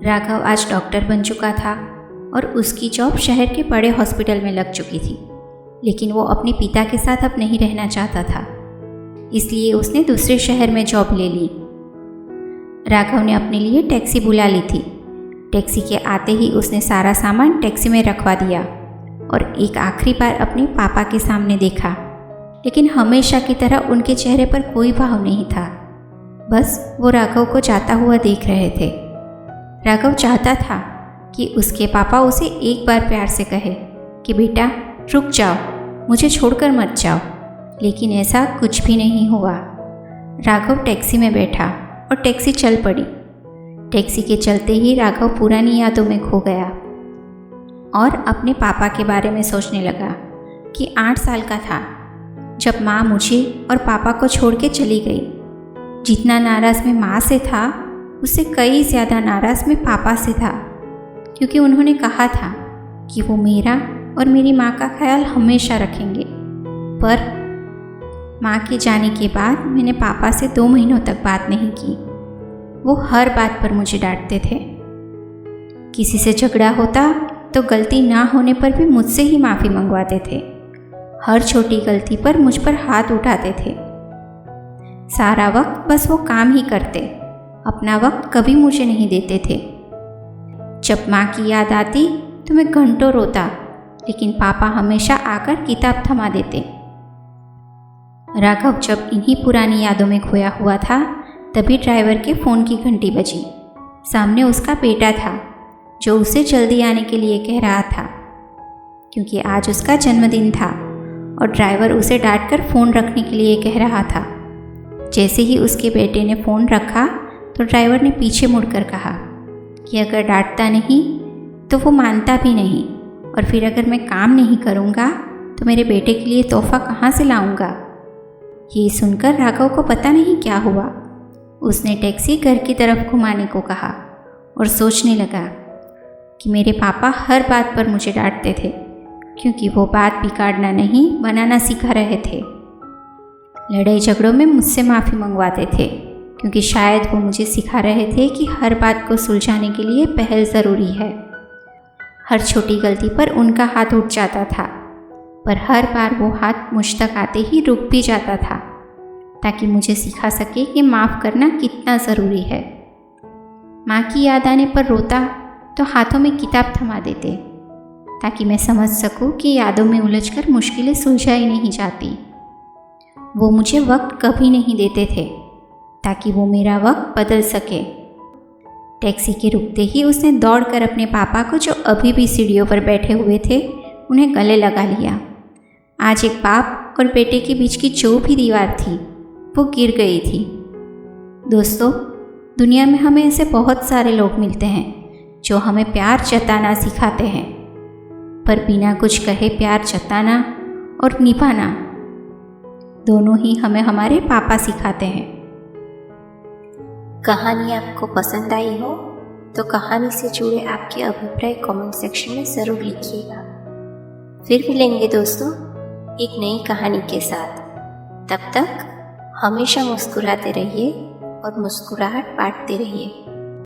राघव आज डॉक्टर बन चुका था और उसकी जॉब शहर के बड़े हॉस्पिटल में लग चुकी थी, लेकिन वो अपने पिता के साथ अब नहीं रहना चाहता था, इसलिए उसने दूसरे शहर में जॉब ले ली। राघव ने अपने लिए टैक्सी बुला ली थी। टैक्सी के आते ही उसने सारा सामान टैक्सी में रखवा दिया और एक आखिरी बार अपने पापा के सामने देखा, लेकिन हमेशा की तरह उनके चेहरे पर कोई भाव नहीं था। बस वो राघव को जाता हुआ देख रहे थे। राघव चाहता था कि उसके पापा उसे एक बार प्यार से कहे कि बेटा रुक जाओ, मुझे छोड़कर मत जाओ, लेकिन ऐसा कुछ भी नहीं हुआ। राघव टैक्सी में बैठा और टैक्सी चल पड़ी। टैक्सी के चलते ही राघव पुरानी यादों में खो गया और अपने पापा के बारे में सोचने लगा कि 8 साल का था जब माँ मुझे और पापा को छोड़ के चली गई। जितना नाराज़ मैं माँ से था, उससे कई ज़्यादा नाराज़ मैं पापा से था, क्योंकि उन्होंने कहा था कि वो मेरा और मेरी माँ का ख्याल हमेशा रखेंगे। पर माँ के जाने के बाद मैंने पापा से 2 महीनों तक बात नहीं की। वो हर बात पर मुझे डांटते थे। किसी से झगड़ा होता तो गलती ना होने पर भी मुझसे ही माफ़ी मंगवाते थे। हर छोटी गलती पर मुझ पर हाथ उठाते थे। सारा वक्त बस वो काम ही करते, अपना वक्त कभी मुझे नहीं देते थे। जब माँ की याद आती तो मैं घंटों रोता, लेकिन पापा हमेशा आकर किताब थमा देते। राघव जब इन्हीं पुरानी यादों में खोया हुआ था, तभी ड्राइवर के फ़ोन की घंटी बजी। सामने उसका बेटा था जो उसे जल्दी आने के लिए कह रहा था, क्योंकि आज उसका जन्मदिन था और ड्राइवर उसे डांटकर फ़ोन रखने के लिए कह रहा था। जैसे ही उसके बेटे ने फ़ोन रखा तो ड्राइवर ने पीछे मुड़कर कहा कि अगर डांटता नहीं तो वो मानता भी नहीं, और फिर अगर मैं काम नहीं करूँगा तो मेरे बेटे के लिए तोहफ़ा कहाँ से लाऊँगा। ये सुनकर राघव को पता नहीं क्या हुआ। उसने टैक्सी घर की तरफ घुमाने को कहा और सोचने लगा कि मेरे पापा हर बात पर मुझे डांटते थे, क्योंकि वो बात बिगाड़ना नहीं बनाना सिखा रहे थे। लड़ाई झगड़ों में मुझसे माफ़ी मंगवाते थे, क्योंकि शायद वो मुझे सिखा रहे थे कि हर बात को सुलझाने के लिए पहल ज़रूरी है। हर छोटी गलती पर उनका हाथ उठ जाता था, पर हर बार वो हाथ मुझ तक आते ही रुक भी जाता था, ताकि मुझे सिखा सके कि माफ़ करना कितना ज़रूरी है। माँ की याद आने पर रोता तो हाथों में किताब थमा देते, ताकि मैं समझ सकूं कि यादों में उलझकर मुश्किलें सुलझाई नहीं जाती। वो मुझे वक्त कभी नहीं देते थे, ताकि वो मेरा वक्त बदल सके। टैक्सी के रुकते ही उसने दौड़कर अपने पापा को, जो अभी भी सीढ़ियों पर बैठे हुए थे, उन्हें गले लगा लिया। आज एक बाप और बेटे के बीच की जो भी दीवार थी वो गिर गई थी। दोस्तों, दुनिया में हमें ऐसे बहुत सारे लोग मिलते हैं जो हमें प्यार जताना सिखाते हैं, पर बिना कुछ कहे प्यार जताना और निभाना दोनों ही हमें हमारे पापा सिखाते हैं। कहानी आपको पसंद आई हो तो कहानी से जुड़े आपके अभिप्राय कमेंट सेक्शन में ज़रूर लिखिएगा। फिर मिलेंगे दोस्तों एक नई कहानी के साथ। तब तक हमेशा मुस्कुराते रहिए और मुस्कुराहट बांटते रहिए।